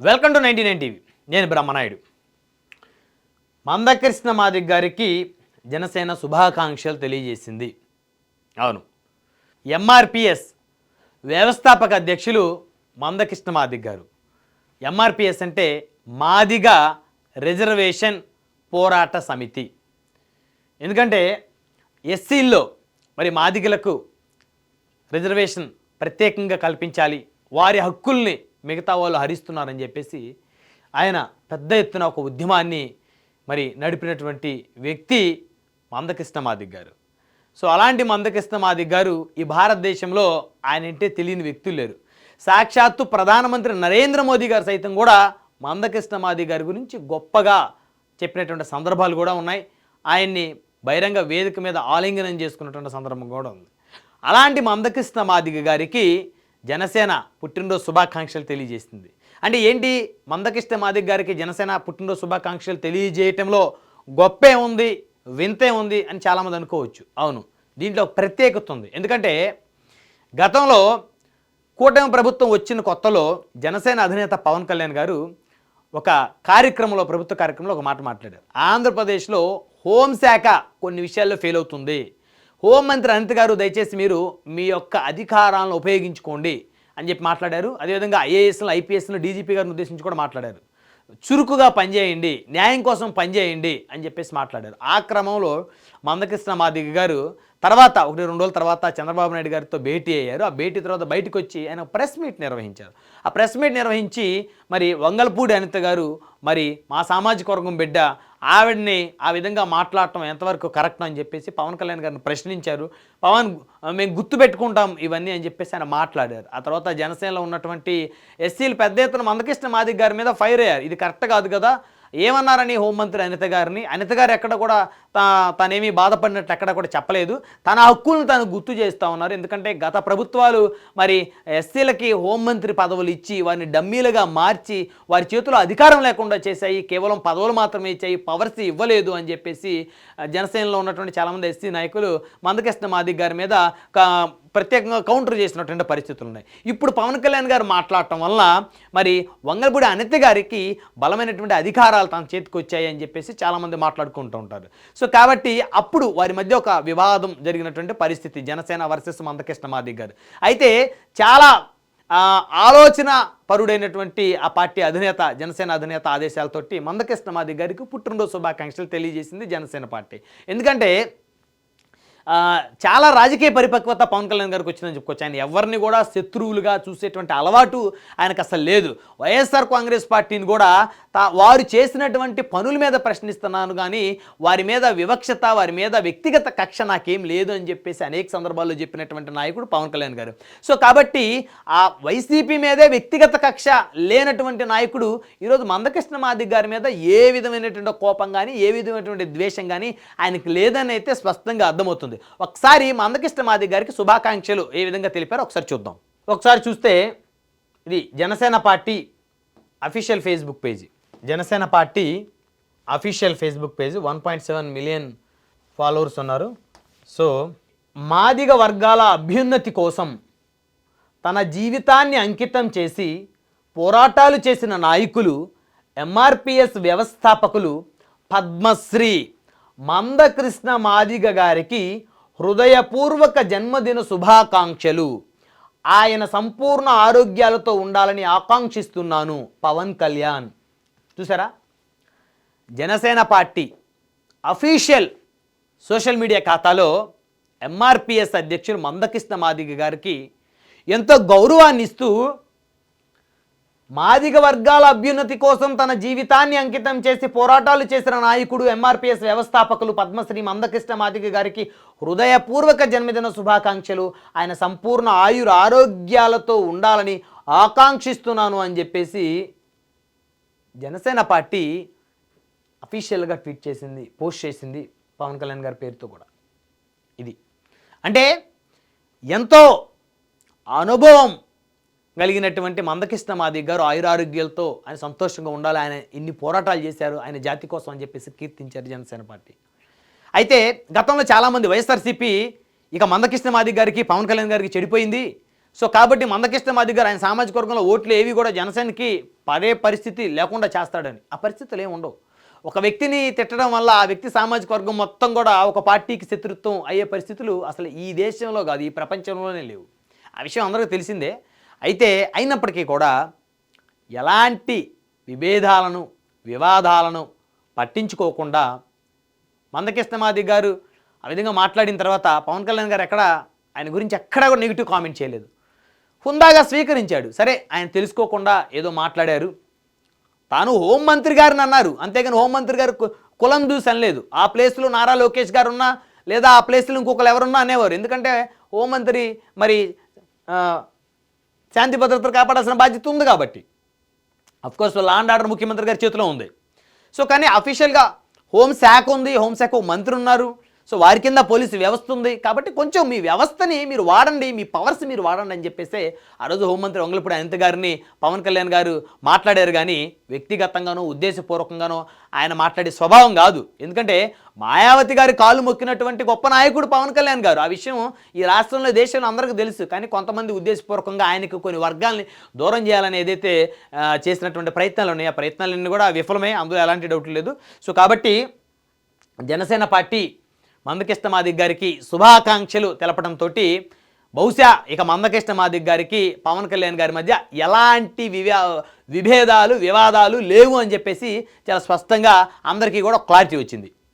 Welcome to 99 TV. నేను బ్రహ్మనాయుడు. మందకృష్ణ మాదిగ గారికి జనసేన శుభాకాంక్షలు తెలియజేసింది. అవును, ఎంఆర్పిఎస్ వ్యవస్థాపక అధ్యక్షులు మందకృష్ణ మాదిగ గారు. ఎంఆర్పిఎస్ అంటే మాదిగ రిజర్వేషన్ పోరాట సమితి. ఎందుకంటే ఎస్సీల్లో మరి మాదిగలకు రిజర్వేషన్ ప్రత్యేకంగా కల్పించాలి, వారి హక్కుల్ని మిగతా వాళ్ళు హరిస్తున్నారని చెప్పేసి ఆయన పెద్ద ఎత్తున ఒక ఉద్యమాన్ని మరి నడిపినటువంటి వ్యక్తి మందకృష్ణ మాదిగ గారు. సో అలాంటి మందకృష్ణ మాదిగ గారు ఈ భారతదేశంలో ఆయన అంటే తెలియని వ్యక్తులు లేరు. సాక్షాత్తు ప్రధానమంత్రి నరేంద్ర మోదీ గారు సైతం కూడా మందకృష్ణ మాదిగ గారి గురించి గొప్పగా చెప్పినటువంటి సందర్భాలు కూడా ఉన్నాయి. ఆయన్ని బహిరంగ వేదిక మీద ఆలింగనం చేసుకున్నటువంటి సందర్భం కూడా ఉంది. అలాంటి మందకృష్ణ మాదిగ గారికి జనసేన పుట్టినరోజు శుభాకాంక్షలు తెలియజేస్తుంది. అంటే ఏంటి, మందకృష్ణ మాదిగ గారికి జనసేన పుట్టినరోజు శుభాకాంక్షలు తెలియజేయటంలో గొప్పే ఉంది, వింతే ఉంది అని చాలామంది అనుకోవచ్చు. అవును, దీంట్లో ప్రత్యేకత ఉంది. ఎందుకంటే గతంలో కూటమి ప్రభుత్వం వచ్చిన కొత్తలో జనసేన అధినేత పవన్ కళ్యాణ్ గారు ఒక కార్యక్రమంలో, ప్రభుత్వ కార్యక్రమంలో ఒక మాట మాట్లాడారు. ఆంధ్రప్రదేశ్లో హోంశాఖ కొన్ని విషయాల్లో ఫెయిల్ అవుతుంది, హోంమంత్రి అనిత గారు దయచేసి మీరు మీ యొక్క అధికారాలను ఉపయోగించుకోండి అని చెప్పి మాట్లాడారు. అదేవిధంగా ఐఏఎస్లు, ఐపీఎస్లు, డీజీపీ గారిని ఉద్దేశించి కూడా మాట్లాడారు. చురుకుగా పనిచేయండి, న్యాయం కోసం పనిచేయండి అని చెప్పేసి మాట్లాడారు. ఆ క్రమంలో మందకృష్ణ మాదిగ గారు తర్వాత 1-2 రోజుల తర్వాత చంద్రబాబు నాయుడు గారితో భేటీ అయ్యారు. ఆ భేటీ తర్వాత బయటకు వచ్చి ఆయన ప్రెస్ మీట్ నిర్వహించారు. ఆ ప్రెస్ మీట్ నిర్వహించి మరి వంగలపూడి అనిత గారు మరి మా సామాజిక వర్గం బిడ్డ, ఆవిడని ఆ విధంగా మాట్లాడటం ఎంతవరకు కరెక్ట్ అని చెప్పేసి పవన్ కళ్యాణ్ గారిని ప్రశ్నించారు. పవన్ మేము గుర్తుపెట్టుకుంటాం ఇవన్నీ అని చెప్పేసి ఆయన మాట్లాడారు. ఆ తర్వాత జనసేనలో ఉన్నటువంటి ఎస్సీలు పెద్ద ఎత్తున మందకృష్ణ మాదిగ గారి మీద ఫైర్ అయ్యారు. ఇది కరెక్ట్ కాదు కదా, ఏమన్నారని హోంమంత్రి అనిత గారిని. అనిత గారు ఎక్కడ కూడా తనేమీ బాధపడినట్టు ఎక్కడ కూడా చెప్పలేదు. తన హక్కులను తను గుర్తు చేస్తూ ఉన్నారు. ఎందుకంటే గత ప్రభుత్వాలు మరి ఎస్సీలకి హోంమంత్రి పదవులు ఇచ్చి వారిని డమ్మీలుగా మార్చి వారి చేతిలో అధికారం లేకుండా చేశాయి, కేవలం పదవులు మాత్రమే ఇచ్చాయి, పవర్స్ ఇవ్వలేదు అని చెప్పేసి జనసేనలో ఉన్నటువంటి చాలామంది ఎస్సీ నాయకులు మందకృష్ణ మాదిగ గారి మీద ప్రత్యేకంగా కౌంటర్ చేసినటువంటి పరిస్థితులు ఉన్నాయి. ఇప్పుడు పవన్ కళ్యాణ్ గారు మాట్లాడటం వల్ల మరి వంగలపూడి అనిత గారికి బలమైనటువంటి అధికారాలు తన చేతికి వచ్చాయి అని చెప్పేసి చాలామంది మాట్లాడుకుంటూ ఉంటారు. సో కాబట్టి అప్పుడు వారి మధ్య ఒక వివాదం జరిగినటువంటి పరిస్థితి, జనసేన వర్సెస్ మందకృష్ణ మాదిగ గారు. అయితే చాలా ఆలోచన పరుడైనటువంటి ఆ పార్టీ అధినేత, జనసేన అధినేత ఆదేశాలతోటి మందకృష్ణ మాదిగ గారికి పుట్టినరోజు శుభాకాంక్షలు తెలియజేసింది జనసేన పార్టీ. ఎందుకంటే చాలా రాజకీయ పరిపక్వత పవన్ కళ్యాణ్ గారికి వచ్చిందని చెప్పుకోవచ్చు. ఆయన ఎవరిని కూడా శత్రువులుగా చూసేటువంటి అలవాటు ఆయనకు అసలు లేదు. వైఎస్ఆర్ కాంగ్రెస్ పార్టీని కూడా వారు చేసినటువంటి పనుల మీద ప్రశ్నిస్తున్నాను కానీ వారి మీద వివక్షత, వారి మీద వ్యక్తిగత కక్ష నాకేం లేదు అని చెప్పేసి అనేక సందర్భాల్లో చెప్పినటువంటి నాయకుడు పవన్ కళ్యాణ్ గారు. సో కాబట్టి ఆ వైసీపీ మీదే వ్యక్తిగత కక్ష లేనటువంటి నాయకుడు ఈరోజు మందకృష్ణ మాదిగ గారి మీద ఏ విధమైనటువంటి కోపం కానీ ఏ విధమైనటువంటి ద్వేషం కానీ ఆయనకి లేదని అయితే స్పష్టంగా అర్థమవుతుంది. ఒకసారి మందకృష్ణ మాదిగ గారికి శుభాకాంక్షలు ఏ విధంగా తెలిపారో ఒకసారి చూద్దాం. ఒకసారి చూస్తే ఇది Janasena party official Facebook page. Janasena party official Facebook page 1.7 million followers ఉన్నారు. సో మాదిగ వర్గాల అభ్యున్నతి కోసం తన జీవితాన్ని అంకితం చేసి పోరాటాలు చేసిన నాయకులు, ఎంఆర్పిఎస్ వ్యవస్థాపకులు పద్మశ్రీ మందకృష్ణ మాదిగ గారికి హృదయపూర్వక జన్మదిన శుభాకాంక్షలు. ఆయన సంపూర్ణ ఆరోగ్యాలతో ఉండాలని ఆకాంక్షిస్తున్నాను, పవన్ కళ్యాణ్. చూసారా, Janasena party official social media ఖాతాలో ఎంఆర్పిఎస్ అధ్యక్షులు మందకృష్ణ మాదిగ గారికి ఎంతో గౌరవాన్ని ఇస్తూ మాదిగ వర్గాల అభ్యున్నతి కోసం తన జీవితాన్ని అంకితం చేసి పోరాటాలు చేసిన నాయకుడు, ఎంఆర్పిఎస్ వ్యవస్థాపకులు పద్మశ్రీ మందకృష్ణ మాదిగ గారికి హృదయపూర్వక జన్మదిన శుభాకాంక్షలు, ఆయన సంపూర్ణ ఆరోగ్యాలతో ఉండాలని ఆకాంక్షిస్తున్నాను అని చెప్పేసి జనసేన పార్టీ అఫీషియల్గా ట్వీట్ చేసింది, పోస్ట్ చేసింది పవన్ కళ్యాణ్ గారి పేరుతో కూడా. ఇది అంటే ఎంతో అనుభవం కలిగినటువంటి మందకృష్ణ మాదిగ గారు ఆయురారోగ్యాలతో ఆయన సంతోషంగా ఉండాలి, ఆయన ఇన్ని పోరాటాలు చేశారు ఆయన జాతి కోసం అని చెప్పేసి కీర్తించారు జనసేన పార్టీ. అయితే గతంలో చాలామంది వైఎస్ఆర్సీపీ ఇక మందకృష్ణ మాదిగ గారికి, పవన్ కళ్యాణ్ గారికి చెడిపోయింది, సో కాబట్టి మందకృష్ణ మాదిగ గారు ఆయన సామాజిక వర్గంలో ఓట్లు ఏవి కూడా జనసేనకి పడే పరిస్థితి లేకుండా చేస్తాడని, ఆ పరిస్థితులు ఏమి ఉండవు. ఒక వ్యక్తిని తిట్టడం వల్ల ఆ వ్యక్తి సామాజిక వర్గం మొత్తం కూడా ఒక పార్టీకి శత్రుత్వం అయ్యే పరిస్థితులు అసలు ఈ దేశంలో కాదు, ఈ ప్రపంచంలోనే లేవు. ఆ విషయం అందరికీ తెలిసిందే. అయితే అయినప్పటికీ కూడా ఎలాంటి విభేదాలను వివాదాలను పట్టించుకోకుండా మందకృష్ణ మాదిగ గారు ఆ విధంగా మాట్లాడిన తర్వాత పవన్ కళ్యాణ్ గారు ఆయన గురించి ఎక్కడా కూడా నెగిటివ్ కామెంట్ చేయలేదు, హుందాగా స్వీకరించాడు. సరే ఆయన తెలుసుకోకుండా ఏదో మాట్లాడారు, తాను హోంమంత్రి గారిని అన్నారు, అంతేగాని హోంమంత్రి గారు కులం చూసి అనలేదు. ఆ ప్లేస్లో నారా లోకేష్ గారు ఉన్నా లేదా ఆ ప్లేస్లో ఇంకొకరు ఎవరున్నా అనేవారు. ఎందుకంటే హోంమంత్రి మరి శాంతి భద్రతలు కాపాడాల్సిన బాధ్యత ఉంది కాబట్టి. అఫ్కోర్స్ లా అండ్ ఆర్డర్ ముఖ్యమంత్రి గారి చేతిలో ఉంది. సో కానీ అఫీషియల్గా హోంశాఖ ఉంది, హోంశాఖ మంత్రి ఉన్నారు, సో వారి కింద పోలీసు వ్యవస్థ ఉంది. కాబట్టి కొంచెం మీ వ్యవస్థని మీరు వాడండి, మీ పవర్స్ మీరు వాడండి అని చెప్పేసి ఆ రోజు హోంమంత్రి వంగలపూడి అనిత గారిని పవన్ కళ్యాణ్ గారు మాట్లాడారు. కానీ వ్యక్తిగతంగానో ఉద్దేశపూర్వకంగానో ఆయన మాట్లాడే స్వభావం కాదు. ఎందుకంటే మాయావతి గారి కాలు మొక్కినటువంటి గొప్ప నాయకుడు పవన్ కళ్యాణ్ గారు. ఆ విషయం ఈ రాష్ట్రంలో దేశంలో అందరికీ తెలుసు. కానీ కొంతమంది ఉద్దేశపూర్వకంగా ఆయనకు కొన్ని వర్గాల్ని దూరం చేయాలని ఏదైతే చేసినటువంటి ప్రయత్నాలు ఉన్నాయో ఆ ప్రయత్నాలన్నీ కూడా విఫలమే, అందులో ఎలాంటి డౌట్ లేదు. సో కాబట్టి జనసేన పార్టీ మందకృష్ణ మాదిగ గారికి శుభాకాంక్షలు తెలపడంతో బహుశా ఇక మందకృష్ణ మాదిగ గారికి పవన్ కళ్యాణ్ గారి మధ్య ఎలాంటి విభేదాలు వివాదాలు లేవు అని చెప్పేసి చాలా స్పష్టంగా అందరికీ కూడా క్లారిటీ వచ్చింది.